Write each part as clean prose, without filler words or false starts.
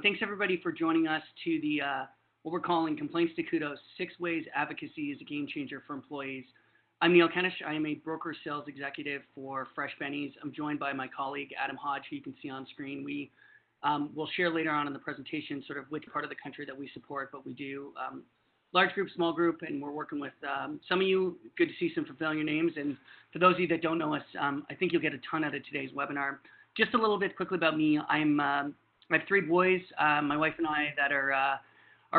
Thanks everybody for joining us to the what we're calling Complaints to Kudos: 6 Ways Advocacy is a Game Changer for Employees. I'm Neil Kennish. I am a broker sales executive for freshbenies. I'm joined by my colleague Adam Hodge, who you can see on screen. We will share later on in the presentation sort of which part of the country that we support, but we do large group, small group, and we're working with some of you. Good to see some familiar names, and for those of you that don't know us, I think you'll get a ton out of today's webinar. Just a little bit quickly about me. I have 3 boys, my wife and I, that are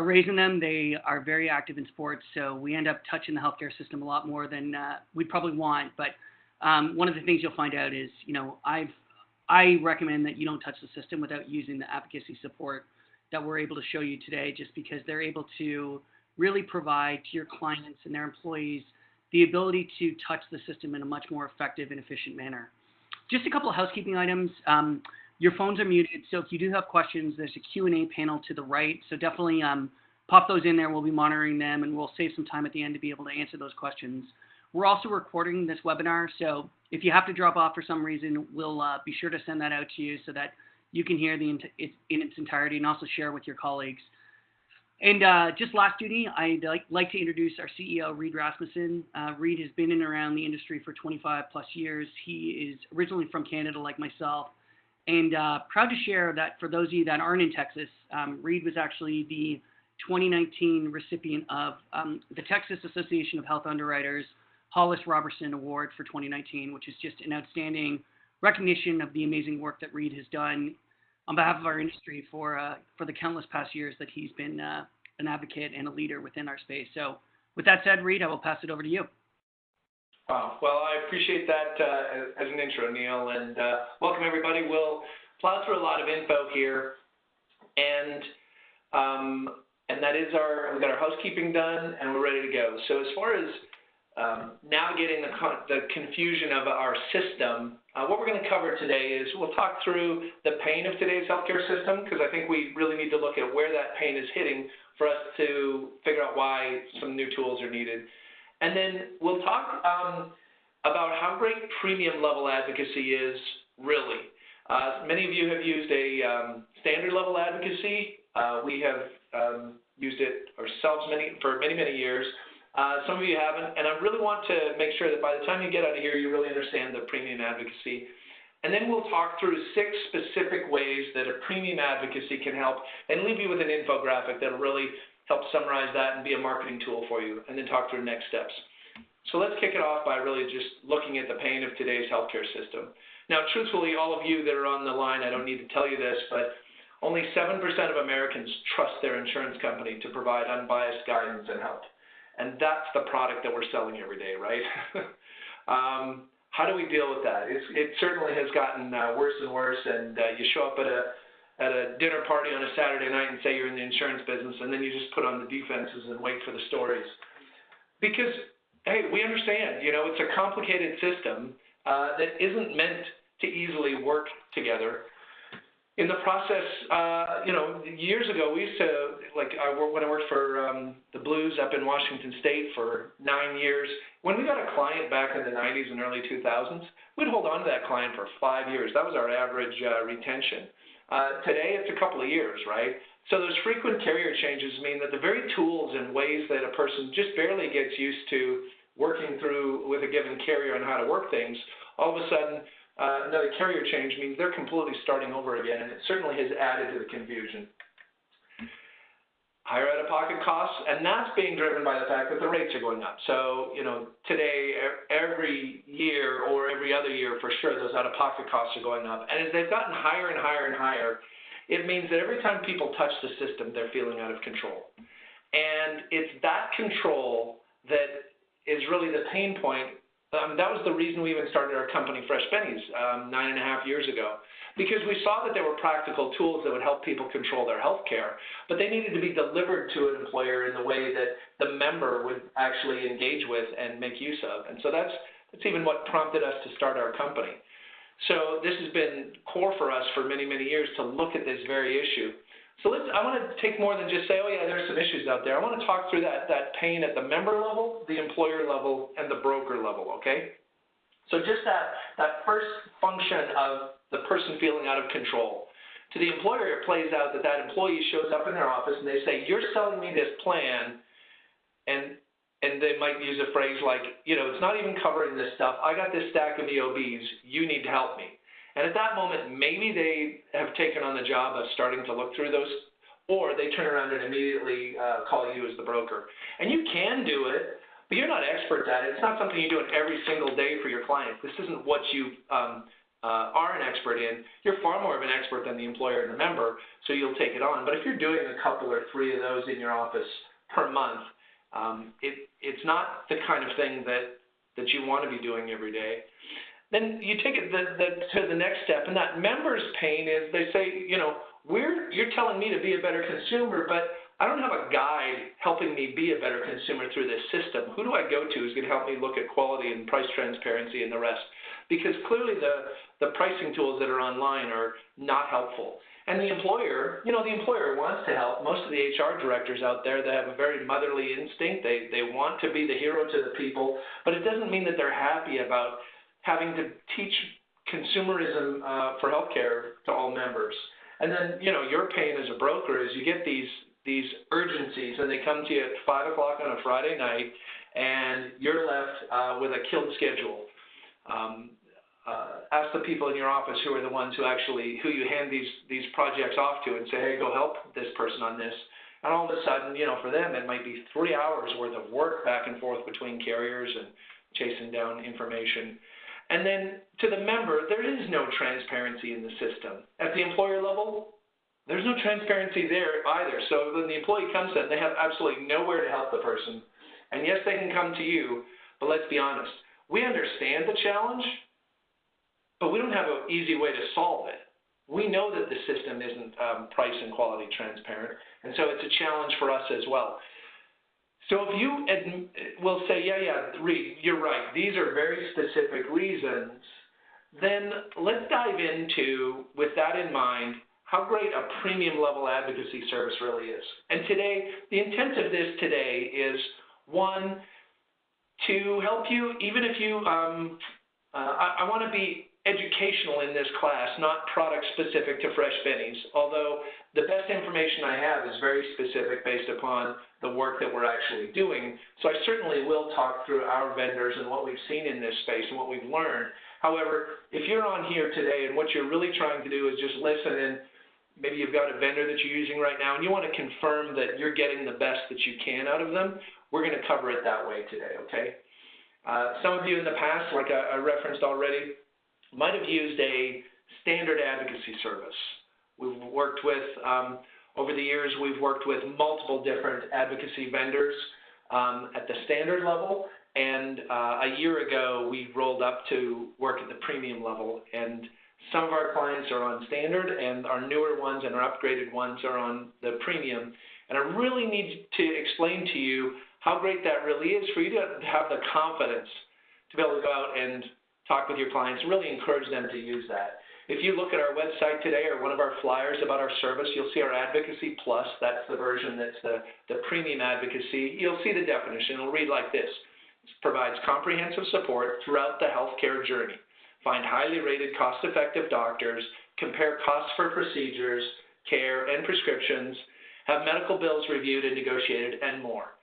raising them. They are very active in sports, so we end up touching the healthcare system a lot more than we probably want. But one of the things you'll find out is, I recommend that you don't touch the system without using the advocacy support that we're able to show you today, just because they're able to really provide to your clients and their employees the ability to touch the system in a much more effective and efficient manner. Just a couple of housekeeping items. Your phones are muted, so if you do have questions, there's a Q&A panel to the right. So definitely pop those in there. We'll be monitoring them, and we'll save some time at the end to be able to answer those questions. We're also recording this webinar, so if you have to drop off for some reason, we'll be sure to send that out to you so that you can hear it in its entirety and also share with your colleagues. And just last duty, I'd like to introduce our CEO, Reed Rasmussen. Reed has been in and around the industry for 25 plus years. He is originally from Canada like myself. And proud to share that for those of you that aren't in Texas, Reed was actually the 2019 recipient of the Texas Association of Health Underwriters Hollis Robertson Award for 2019, which is just an outstanding recognition of the amazing work that Reed has done on behalf of our industry for the countless past years that he's been an advocate and a leader within our space. So with that said, Reed, I will pass it over to you. Wow. Well, I appreciate that as an intro, Neil, and welcome everybody. We'll plow through a lot of info here, and that is we've got our housekeeping done, and we're ready to go. So as far as navigating the confusion of our system, what we're going to cover today is we'll talk through the pain of today's healthcare system, because I think we really need to look at where that pain is hitting for us to figure out why some new tools are needed. And then we'll talk about how great premium level advocacy is, really. Many of you have used a standard level advocacy. We have used it ourselves for many, many years. Some of you haven't, and I really want to make sure that by the time you get out of here, you really understand the premium advocacy. And then we'll talk through 6 specific ways that a premium advocacy can help, and leave you with an infographic that'll really help summarize that and be a marketing tool for you, and then talk through next steps. So let's kick it off by really just looking at the pain of today's healthcare system. Now, truthfully, all of you that are on the line, I don't need to tell you this, but only 7% of Americans trust their insurance company to provide unbiased guidance and help. And that's the product that we're selling every day, right? How do we deal with that? It certainly has gotten worse and worse, and you show up at a dinner party on a Saturday night and say you're in the insurance business, and then you just put on the defenses and wait for the stories. Because, hey, we understand, it's a complicated system that isn't meant to easily work together. In the process, years ago, we used to, when I worked for the Blues up in Washington State for 9 years, when we got a client back in the 90s and early 2000s, we'd hold on to that client for 5 years. That was our average retention. Today, it's a couple of years, right? So those frequent carrier changes mean that the very tools and ways that a person just barely gets used to working through with a given carrier on how to work things, all of a sudden, another carrier change means they're completely starting over again, and it certainly has added to the confusion. Higher out-of-pocket costs, and that's being driven by the fact that the rates are going up. So, today, every year or every other year, for sure, those out-of-pocket costs are going up. And as they've gotten higher and higher and higher, it means that every time people touch the system, they're feeling out of control. And it's that control that is really the pain point. That was the reason we even started our company, freshbenies, 9.5 years ago, because we saw that there were practical tools that would help people control their health care, but they needed to be delivered to an employer in the way that the member would actually engage with and make use of. And so that's even what prompted us to start our company. So this has been core for us for many, many years to look at this very issue. So I want to take more than just say, oh yeah, there's some issues out there. I want to talk through that pain at the member level, the employer level, and the broker level, okay? So just that first function of the person feeling out of control. To the employer, it plays out that that employee shows up in their office and they say, you're selling me this plan, and they might use a phrase like, it's not even covering this stuff. I got this stack of EOBs. You need to help me. And at that moment, maybe they have taken on the job of starting to look through those, or they turn around and immediately call you as the broker. And you can do it, but you're not experts at it. It's not something you do it every single day for your clients. This isn't what you are an expert in. You're far more of an expert than the employer and the member, so you'll take it on. But if you're doing a couple or three of those in your office per month, it's not the kind of thing that you want to be doing every day. Then you take it to the next step, and that member's pain is they say, you're telling me to be a better consumer, but I don't have a guide helping me be a better consumer through this system. Who do I go to who's going to help me look at quality and price transparency and the rest? Because clearly the pricing tools that are online are not helpful. And the employer, the employer wants to help. Most of the HR directors out there, they have a very motherly instinct. They want to be the hero to the people, but it doesn't mean that they're happy about having to teach consumerism for healthcare to all members. And then, your pain as a broker is you get these urgencies, and they come to you at 5 o'clock on a Friday night, and you're left with a killed schedule. Ask the people in your office who are the ones who you hand these projects off to and say, hey, go help this person on this. And all of a sudden, for them, it might be 3 hours worth of work back and forth between carriers and chasing down information. And then to the member, there is no transparency in the system. At the employer level, there's no transparency there either. So when the employee comes in, they have absolutely nowhere to help the person. And yes, they can come to you, but let's be honest. We understand the challenge, but we don't have an easy way to solve it. We know that the system isn't price and quality transparent, and so it's a challenge for us as well. So if you will say, Reed, you're right, these are very specific reasons, then let's dive into, with that in mind, how great a premium level advocacy service really is. And today, the intent of this today is, one, to help you, even if you, I want to be educational in this class, not product specific to Fresh Bennies, although the best information I have is very specific based upon the work that we're actually doing. So I certainly will talk through our vendors and what we've seen in this space and what we've learned. However, if you're on here today and what you're really trying to do is just listen, and maybe you've got a vendor that you're using right now and you want to confirm that you're getting the best that you can out of them, we're going to cover it that way today, okay? Some of you in the past, like I referenced already, might have used a standard advocacy service. We've worked with, over the years, we've worked with multiple different advocacy vendors at the standard level, and a year ago, we rolled up to work at the premium level, and some of our clients are on standard, and our newer ones and our upgraded ones are on the premium. And I really need to explain to you how great that really is for you to have the confidence to be able to go out and talk with your clients, really encourage them to use that. If you look at our website today or one of our flyers about our service, you'll see our Advocacy Plus. That's the version that's the premium advocacy. You'll see the definition. It'll read like this. It provides comprehensive support throughout the healthcare journey. Find highly rated, cost-effective doctors, compare costs for procedures, care, and prescriptions, have medical bills reviewed and negotiated, and more.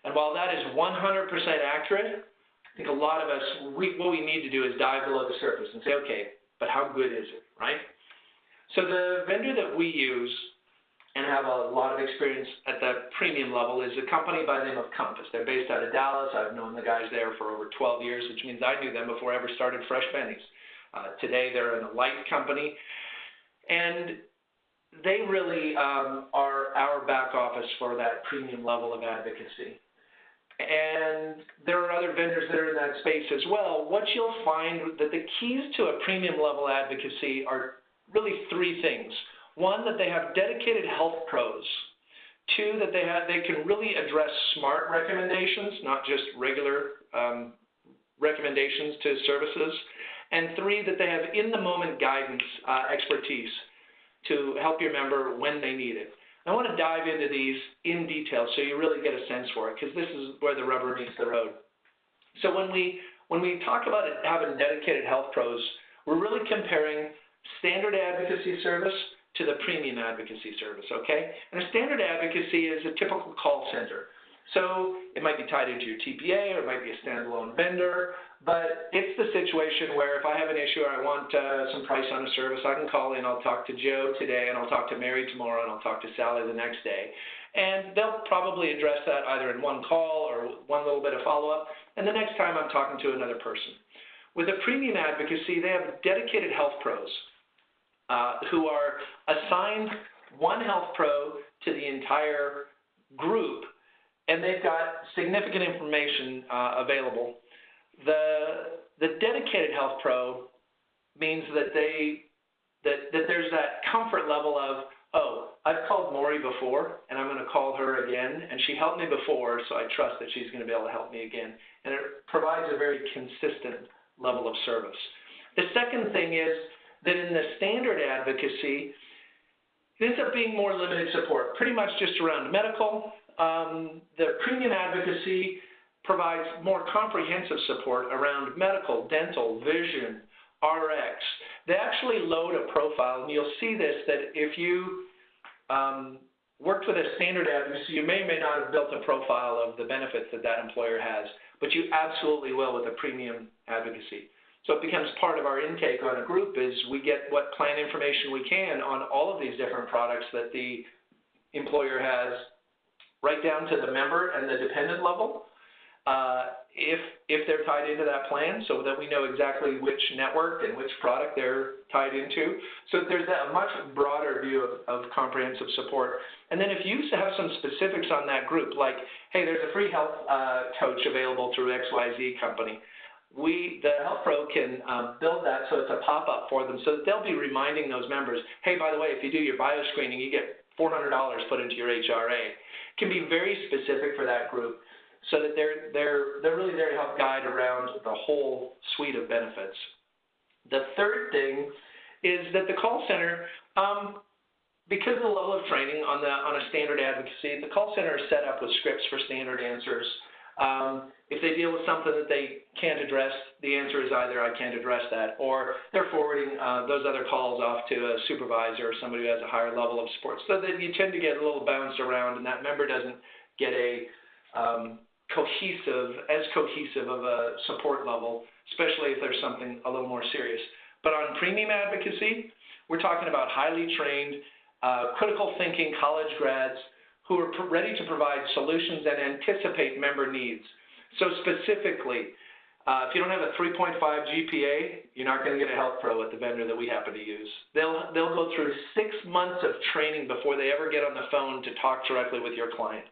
And while that is 100% accurate, I think a lot of us, what we need to do is dive below the surface and say, okay, but how good is it, right? So the vendor that we use and have a lot of experience at the premium level is a company by the name of Compass. They're based out of Dallas. I've known the guys there for over 12 years, which means I knew them before I ever started Fresh Bennies. Today they're an Alight company, and they really are our back office for that premium level of advocacy. And there are other vendors that are in that space as well. What you'll find that the keys to a premium level advocacy are really three things. One, that they have dedicated health pros. Two, that they can really address smart recommendations, not just regular recommendations to services. And three, that they have in-the-moment guidance expertise to help your member when they need it. I want to dive into these in detail so you really get a sense for it, because this is where the rubber meets the road. So when we talk about having dedicated health pros, we're really comparing standard advocacy service to the premium advocacy service, okay? And a standard advocacy is a typical call center. So it might be tied into your TPA, or it might be a standalone vendor, but it's the situation where if I have an issue or I want some price on a service, I can call in, I'll talk to Joe today, and I'll talk to Mary tomorrow, and I'll talk to Sally the next day. And they'll probably address that either in one call or one little bit of follow-up, and the next time I'm talking to another person. With a premium advocacy, they have dedicated health pros who are assigned one health pro to the entire group, and they've got significant information available. The dedicated health pro means that there's that comfort level of, oh, I've called Maury before, and I'm going to call her again, and she helped me before, so I trust that she's going to be able to help me again. And it provides a very consistent level of service. The second thing is that in the standard advocacy, it ends up being more limited support, pretty much just around medical. The premium advocacy provides more comprehensive support around medical, dental, vision, RX. They actually load a profile, and you'll see this, that if you worked with a standard advocacy, you may or may not have built a profile of the benefits that that employer has, but you absolutely will with a premium advocacy. So it becomes part of our intake on a group is we get what plan information we can on all of these different products that the employer has, right down to the member and the dependent level, if they're tied into that plan, so that we know exactly which network and which product they're tied into. So there's a much broader view of comprehensive support. And then if you have some specifics on that group, like, hey, there's a free health coach available through XYZ company, the health pro can build that so it's a pop-up for them, so that they'll be reminding those members, hey, by the way, if you do your bio screening, you get $400 put into your HRA. It can be very specific for that group, so that they're really there to help guide around the whole suite of benefits. The third thing is that the call center, because of the level of training on a standard advocacy, the call center is set up with scripts for standard answers. If they deal with something that they can't address, the answer is either I can't address that, or they're forwarding those other calls off to a supervisor or somebody who has a higher level of support, so that you tend to get a little bounced around, and that member doesn't get a cohesive of a support level, especially if there's something a little more serious. But on premium advocacy, we're talking about highly trained, critical thinking college grads who are ready to provide solutions and anticipate member needs. So specifically, if you don't have a 3.5 GPA, you're not going to get a health pro at the vendor that we happen to use. They'll go through 6 months of training before they ever get on the phone to talk directly with your client.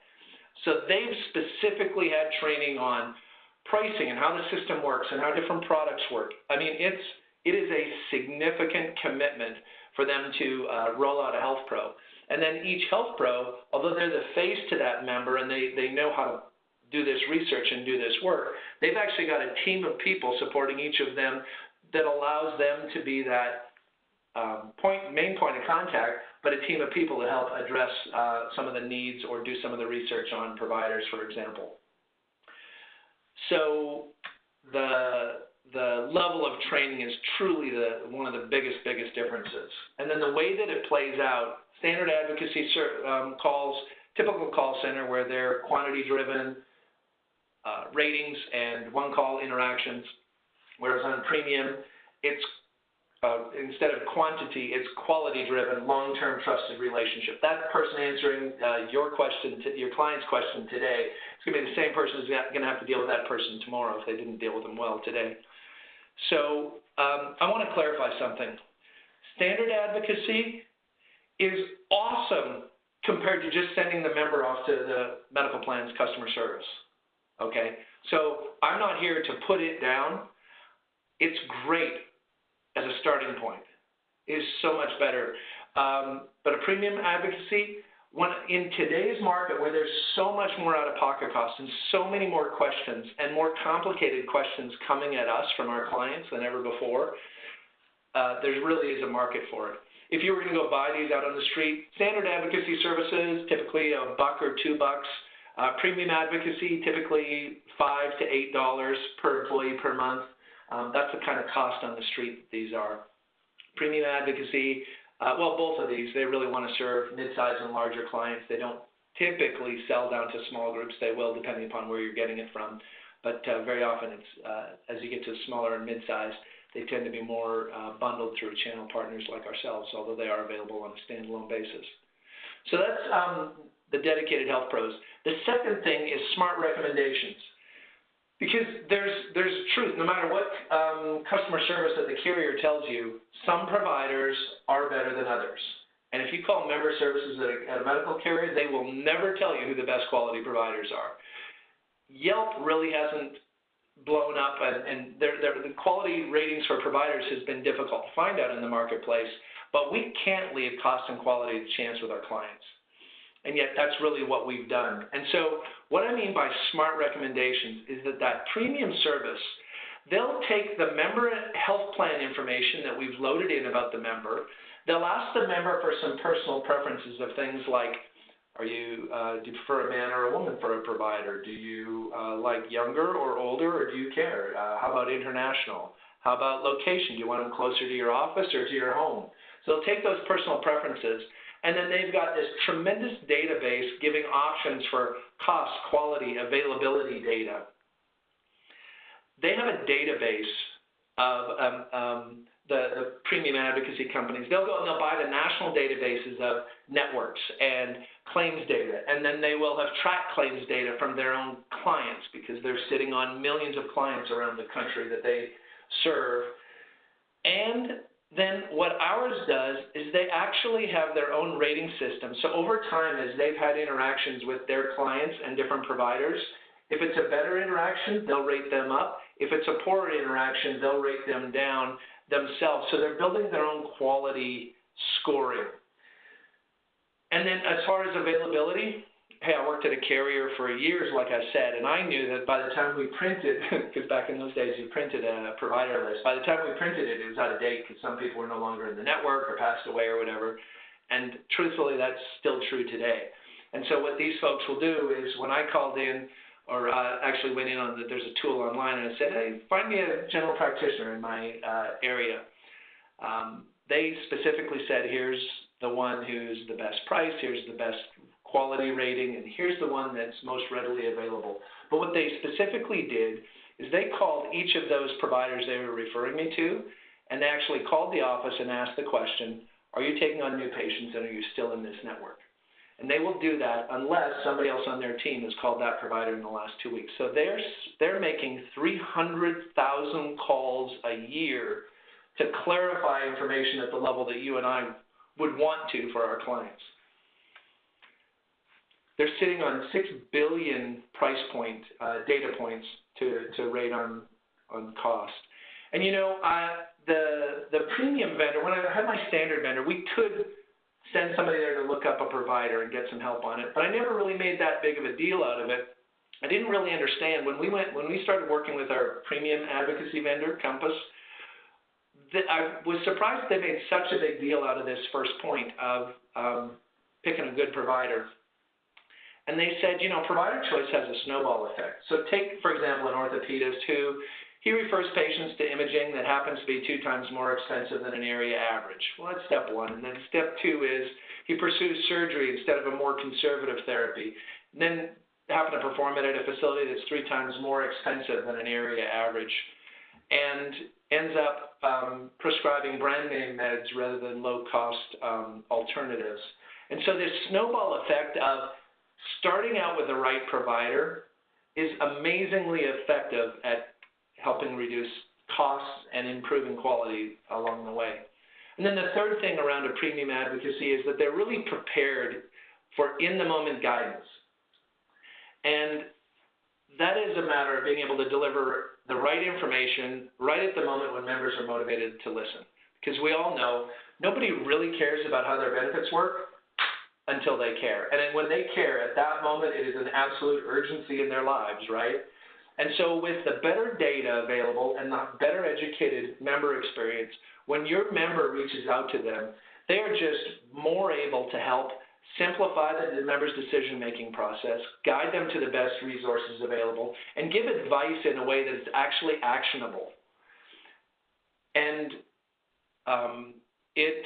So they've specifically had training on pricing and how the system works and how different products work. I mean, it is a significant commitment for them to roll out a health pro. And then each health pro, although they're the face to that member and they know how to do this research and do this work, they've actually got a team of people supporting each of them that allows them to be that main point of contact, but a team of people to help address some of the needs or do some of the research on providers, for example. So the level of training is truly one of the biggest differences. And then the way that it plays out, standard advocacy calls, typical call center where they're quantity-driven ratings and one-call interactions, whereas on premium, it's instead of quantity, it's quality-driven, long-term trusted relationship. That person answering your client's question today, it's going to be the same person who's going to have to deal with that person tomorrow if they didn't deal with them well today. So I want to clarify something. Standard advocacy is awesome compared to just sending the member off to the medical plan's customer service. Okay? So I'm not here to put it down. It's great as a starting point. It is so much better. But a premium advocacy, in today's market where there's so much more out-of-pocket costs and so many more questions and more complicated questions coming at us from our clients than ever before, there really is a market for it. If you were going to go buy these out on the street, standard advocacy services, typically $1 or $2. Premium advocacy, typically $5 to $8 per employee per month. That's the kind of cost on the street that these are. Premium advocacy, well, both of these, they really want to serve mid-sized and larger clients. They don't typically sell down to small groups. They will, depending upon where you're getting it from. But very often, it's as you get to smaller and mid-sized, they tend to be more bundled through channel partners like ourselves, although they are available on a standalone basis. So that's the dedicated health pros. The second thing is smart recommendations. Because there's truth, no matter what customer service that the carrier tells you, some providers are better than others. And if you call member services at a medical carrier, they will never tell you who the best quality providers are. Yelp really hasn't blown up, and the quality ratings for providers has been difficult to find out in the marketplace, but we can't leave cost and quality to chance with our clients. And yet that's really what we've done. And so what I mean by smart recommendations is that premium service, they'll take the member health plan information that we've loaded in about the member. They'll ask the member for some personal preferences of things like, do you prefer a man or a woman for a provider? Do you like younger or older, or do you care? How about international? How about location? Do you want them closer to your office or to your home? So they'll take those personal preferences, and then they've got this tremendous database giving options for cost, quality, availability data. They have a database of the premium advocacy companies. They'll go and they'll buy the national databases of networks and claims data, and then they will have tracked claims data from their own clients because they're sitting on millions of clients around the country that they serve. And then what ours does is they actually have their own rating system. So over time, as they've had interactions with their clients and different providers, if it's a better interaction, they'll rate them up. If it's a poorer interaction, they'll rate them down themselves. So they're building their own quality scoring. And then as far as availability, hey, I worked at a carrier for years, like I said, and I knew that by the time we printed, because back in those days you printed a provider list, by the time we printed it, it was out of date because some people were no longer in the network or passed away or whatever. And truthfully, that's still true today. And so what these folks will do is when I called in, or actually went in on there's a tool online, and I said, hey, find me a general practitioner in my area. They specifically said, here's the one who's the best price, here's the best quality rating, and here's the one that's most readily available. But what they specifically did is they called each of those providers they were referring me to, and they actually called the office and asked the question, are you taking on new patients and are you still in this network? And they will do that unless somebody else on their team has called that provider in the last 2 weeks. So they're making 300,000 calls a year to clarify information at the level that you and I would want to for our clients. They're sitting on 6 billion price point data points to rate on cost. And you know, the premium vendor, when I had my standard vendor, we could send somebody there to look up a provider and get some help on it, but I never really made that big of a deal out of it. I didn't really understand when we started working with our premium advocacy vendor, Compass. That I was surprised they made such a big deal out of this first point of picking a good provider. And they said, you know, provider choice has a snowball effect. So take, for example, an orthopedist who he refers patients to imaging that happens to be 2 times more expensive than an area average. Well, that's step one. And then step 2 is he pursues surgery instead of a more conservative therapy. And then happen to perform it at a facility that's 3 times more expensive than an area average, and ends up prescribing brand name meds rather than low-cost alternatives. And so this snowball effect of starting out with the right provider is amazingly effective at helping reduce costs and improving quality along the way. And then the third thing around a premium advocacy is that they're really prepared for in-the-moment guidance. And that is a matter of being able to deliver the right information right at the moment when members are motivated to listen. Because we all know nobody really cares about how their benefits work until they care. And then when they care, at that moment, it is an absolute urgency in their lives, right? And so with the better data available and the better educated member experience, when your member reaches out to them, they are just more able to help simplify the member's decision-making process, guide them to the best resources available, and give advice in a way that is actually actionable. And it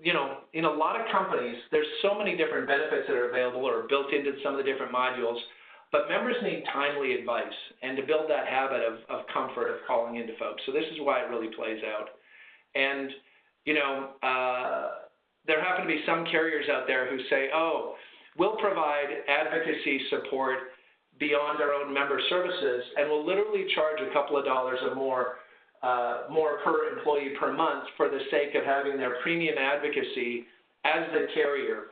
you know, in a lot of companies, there's so many different benefits that are available or built into some of the different modules, but members need timely advice and to build that habit of comfort of calling into folks. So this is why it really plays out. And, you know, there happen to be some carriers out there who say, oh, we'll provide advocacy support beyond our own member services, and we'll literally charge a couple of dollars or more per employee per month for the sake of having their premium advocacy as the carrier.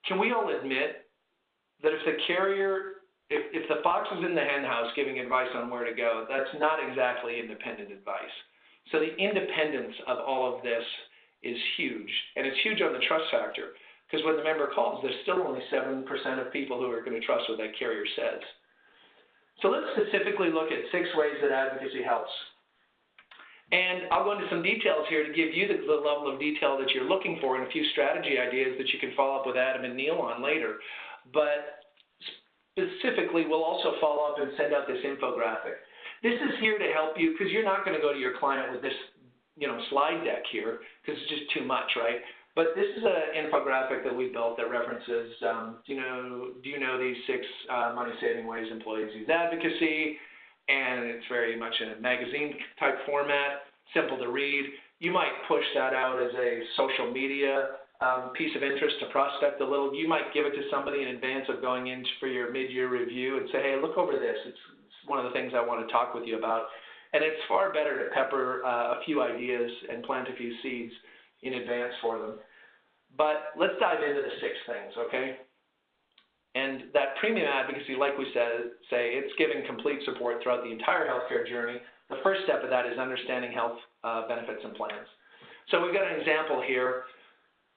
Can we all admit that if the carrier, if the fox is in the hen house giving advice on where to go, that's not exactly independent advice. So the independence of all of this is huge, and it's huge on the trust factor, because when the member calls, there's still only 7% of people who are going to trust what that carrier says. So let's specifically look at 6 ways that advocacy helps. And I'll go into some details here to give you the level of detail that you're looking for and a few strategy ideas that you can follow up with Adam and Neil on later. But specifically, we'll also follow up and send out this infographic. This is here to help you, because you're not going to go to your client with this, you know, slide deck here, because it's just too much, right? But this is an infographic that we built that references, do you know these 6 money-saving ways employees use advocacy? And it's very much in a magazine-type format, simple to read. You might push that out as a social media piece of interest to prospect a little. You might give it to somebody in advance of going in for your mid-year review and say, hey, look over this. It's one of the things I want to talk with you about. And it's far better to pepper a few ideas and plant a few seeds in advance for them. But let's dive into the 6 things, okay? And that premium advocacy, like we say, it's giving complete support throughout the entire healthcare journey. The first step of that is understanding health benefits and plans. So we've got an example here.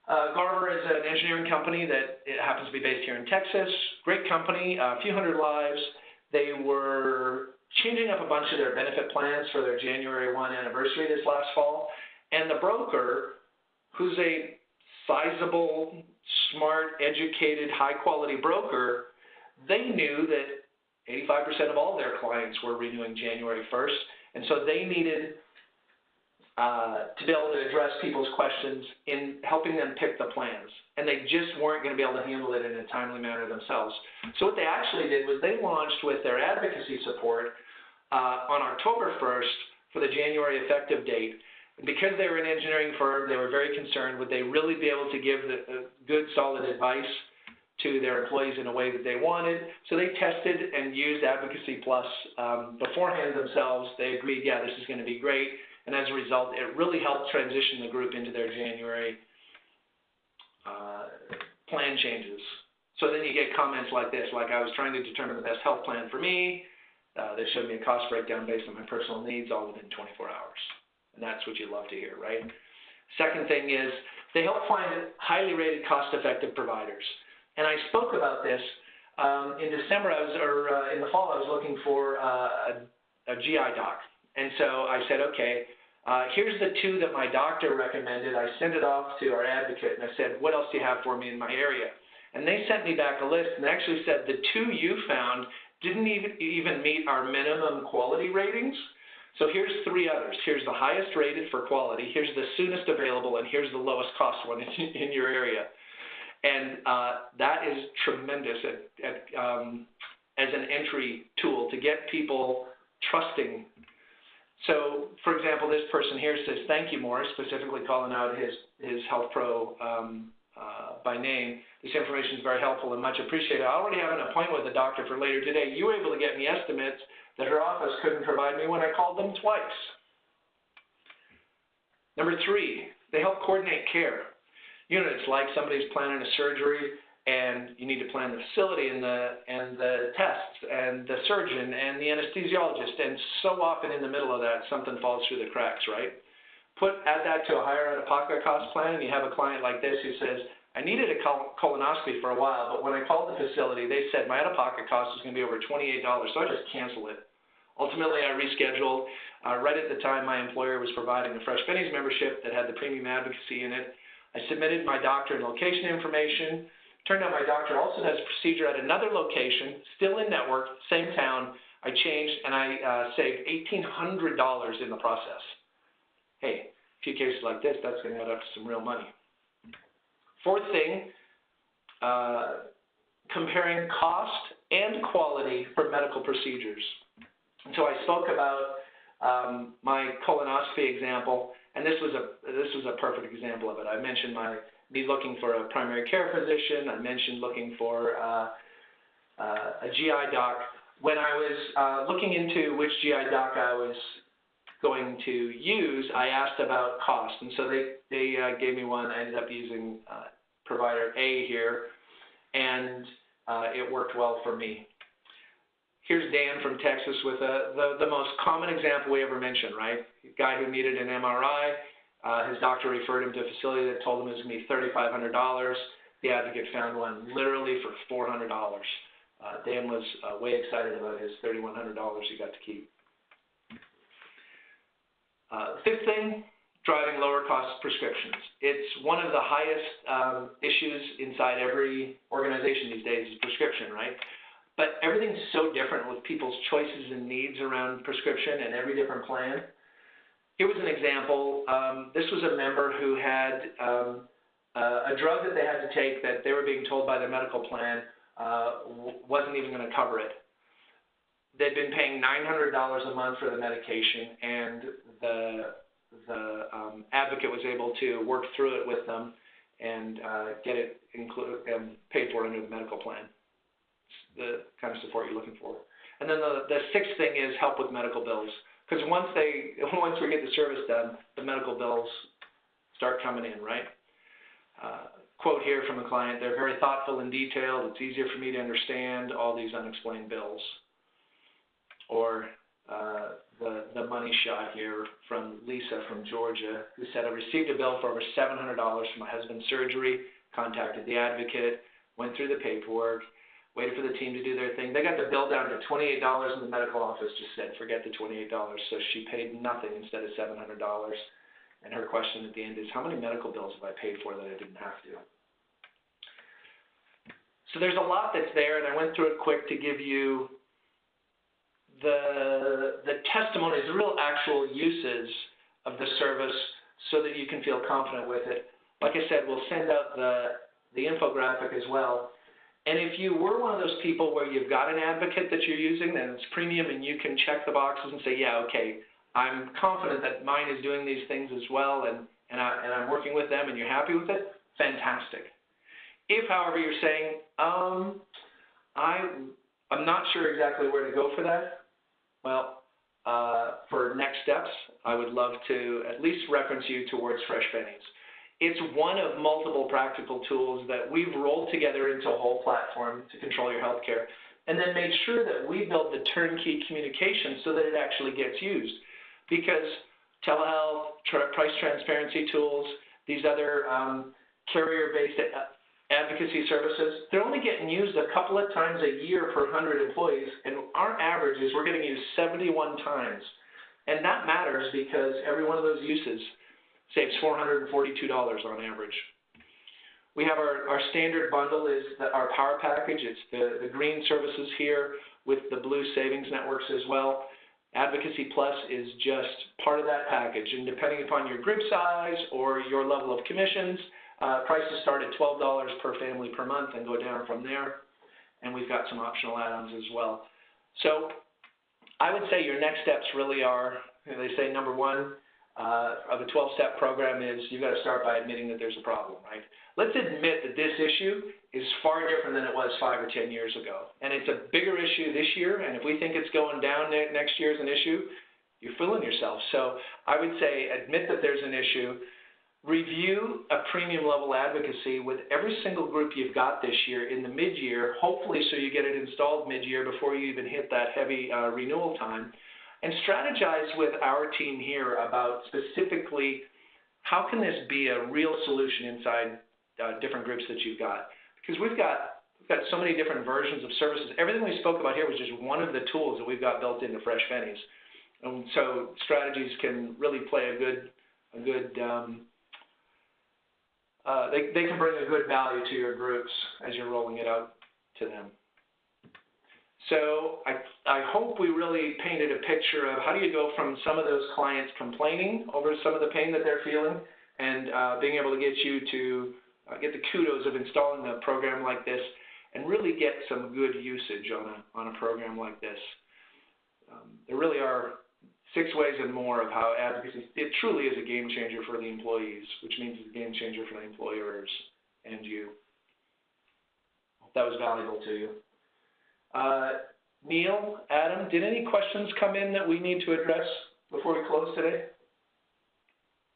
Garver is an engineering company that it happens to be based here in Texas. Great company, a few hundred lives. They were changing up a bunch of their benefit plans for their January 1 anniversary this last fall. And the broker, who's a sizable, smart, educated, high-quality broker, they knew that 85% of all their clients were renewing January 1st, and so they needed to be able to address people's questions in helping them pick the plans, and they just weren't going to be able to handle it in a timely manner themselves. So what they actually did was they launched with their advocacy support on October 1st for the January effective date. Because they were an engineering firm, they were very concerned, would they really be able to give the good, solid advice to their employees in a way that they wanted? So they tested and used Advocacy Plus beforehand themselves. They agreed, yeah, this is going to be great. And as a result, it really helped transition the group into their January plan changes. So then you get comments like this, like I was trying to determine the best health plan for me. They showed me a cost breakdown based on my personal needs all within 24 hours. And that's what you love to hear, right? Second thing is they help find highly rated, cost-effective providers. And I spoke about this in December, in the fall, I was looking for a GI doc. And so I said, okay, here's the 2 that my doctor recommended. I sent it off to our advocate, and I said, what else do you have for me in my area? And they sent me back a list and actually said the 2 you found didn't even meet our minimum quality ratings. So here's 3 others. Here's the highest rated for quality, here's the soonest available, and here's the lowest cost one in your area. And that is tremendous as an entry tool to get people trusting. So, for example, this person here says, thank you, Morris, specifically calling out his Health Pro by name. This information is very helpful and much appreciated. I already have an appointment with the doctor for later today. You were able to get me estimates that her office couldn't provide me when I called them twice. Number 3, they help coordinate care. You know, it's like somebody's planning a surgery and you need to plan the facility and the tests and the surgeon and the anesthesiologist, and so often in the middle of that something falls through the cracks, right? Add that to a higher out-of-pocket cost plan, and you have a client like this who says, I needed a colonoscopy for a while, but when I called the facility, they said my out-of-pocket cost was going to be over $28, so I just canceled it. Ultimately, I rescheduled. Right at the time, my employer was providing a Fresh Bennies membership that had the premium advocacy in it. I submitted my doctor and location information. Turned out my doctor also has a procedure at another location, still in network, same town. I changed, and I saved $1,800 in the process. Hey, if few cases like this, that's going to add up to some real money. Fourth thing, comparing cost and quality for medical procedures. And so I spoke about my colonoscopy example, and this was a perfect example of it. I mentioned me looking for a primary care physician. I mentioned looking for a GI doc. When I was looking into which GI doc I was going to use, I asked about cost, and so they gave me one. I ended up using provider A here, and it worked well for me. Here's Dan from Texas with the most common example we ever mentioned, right? A guy who needed an MRI. His doctor referred him to a facility that told him it was going to be $3,500. The advocate found one literally for $400. Dan was way excited about his $3,100 he got to keep. Fifth thing, driving lower cost prescriptions. It's one of the highest issues inside every organization these days is prescription, right? But everything's so different with people's choices and needs around prescription and every different plan. Here was an example. This was a member who had a drug that they had to take that they were being told by their medical plan wasn't even going to cover it. They'd been paying $900 a month for the medication, and the advocate was able to work through it with them and get it paid for under the medical plan. It's the kind of support you're looking for. And then the sixth thing is help with medical bills, because once we get the service done, the medical bills start coming in, right? Quote here from a client: "They're very thoughtful and detailed. It's easier for me to understand all these unexplained bills." Or the money shot here from Lisa from Georgia, who said, "I received a bill for over $700 for my husband's surgery, contacted the advocate, went through the paperwork, waited for the team to do their thing. They got the bill down to $28 and the medical office just said, forget the $28. So she paid nothing instead of $700. And her question at the end is, how many medical bills have I paid for that I didn't have to? So there's a lot that's there, and I went through it quick to give you the testimonies, the real actual uses of the service so that you can feel confident with it. Like I said, we'll send out the infographic as well. And if you were one of those people where you've got an advocate that you're using and it's premium and you can check the boxes and say, yeah, okay, I'm confident that mine is doing these things as well and I'm working with them and you're happy with it, fantastic. If, however, you're saying, I'm not sure exactly where to go for that, well, for next steps, I would love to at least reference you towards freshbenies. It's one of multiple practical tools that we've rolled together into a whole platform to control your healthcare, and then made sure that we build the turnkey communication so that it actually gets used. Because telehealth, price transparency tools, these other carrier-based advocacy services, they're only getting used a couple of times a year per 100 employees, and our average is we're getting used 71 times. And that matters because every one of those uses saves $442 on average. We have our standard bundle is our power package. It's the green services here with the blue savings networks as well. Advocacy Plus is just part of that package, and depending upon your group size or your level of commissions, prices start at $12 per family per month and go down from there, and we've got some optional add-ons as well. So I would say your next steps really are, they say number one of a 12-step program is you've got to start by admitting that there's a problem, right? Let's admit that this issue is far different than it was 5 or 10 years ago, and it's a bigger issue this year, and if we think it's going down next year as an issue, you're fooling yourself. So I would say admit that there's an issue. Review a premium level advocacy with every single group you've got this year in the mid-year, hopefully so you get it installed mid-year before you even hit that heavy renewal time, and strategize with our team here about specifically how can this be a real solution inside different groups that you've got. Because we've got so many different versions of services. Everything we spoke about here was just one of the tools that we've got built into freshbenies. And so strategies can really play they can bring a good value to your groups as you're rolling it out to them. So I hope we really painted a picture of how do you go from some of those clients complaining over some of the pain that they're feeling and being able to get you to get the kudos of installing a program like this and really get some good usage on a program like this. There really are 6 ways and more of how advocacy, it truly is a game changer for the employees, which means it's a game changer for the employers and you. Hope that was valuable to you. Neil, Adam, did any questions come in that we need to address before we close today?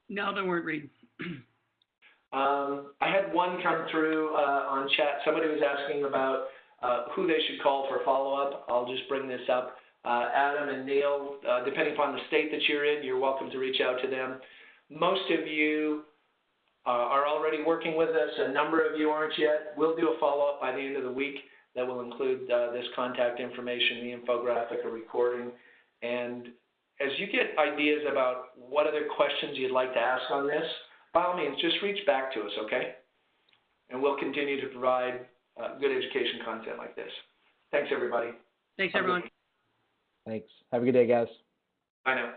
No, don't worry, Reed. I had one come through on chat. Somebody was asking about who they should call for follow-up. I'll just bring this up. Adam and Neil, depending upon the state that you're in, you're welcome to reach out to them. Most of you are already working with us. A number of you aren't yet. We'll do a follow-up by the end of the week that will include this contact information, the infographic, a recording. And as you get ideas about what other questions you'd like to ask on this, by all means, just reach back to us, okay? And we'll continue to provide good education content like this. Thanks, everybody. Thanks, everyone. Thanks. Have a good day, guys. Bye now.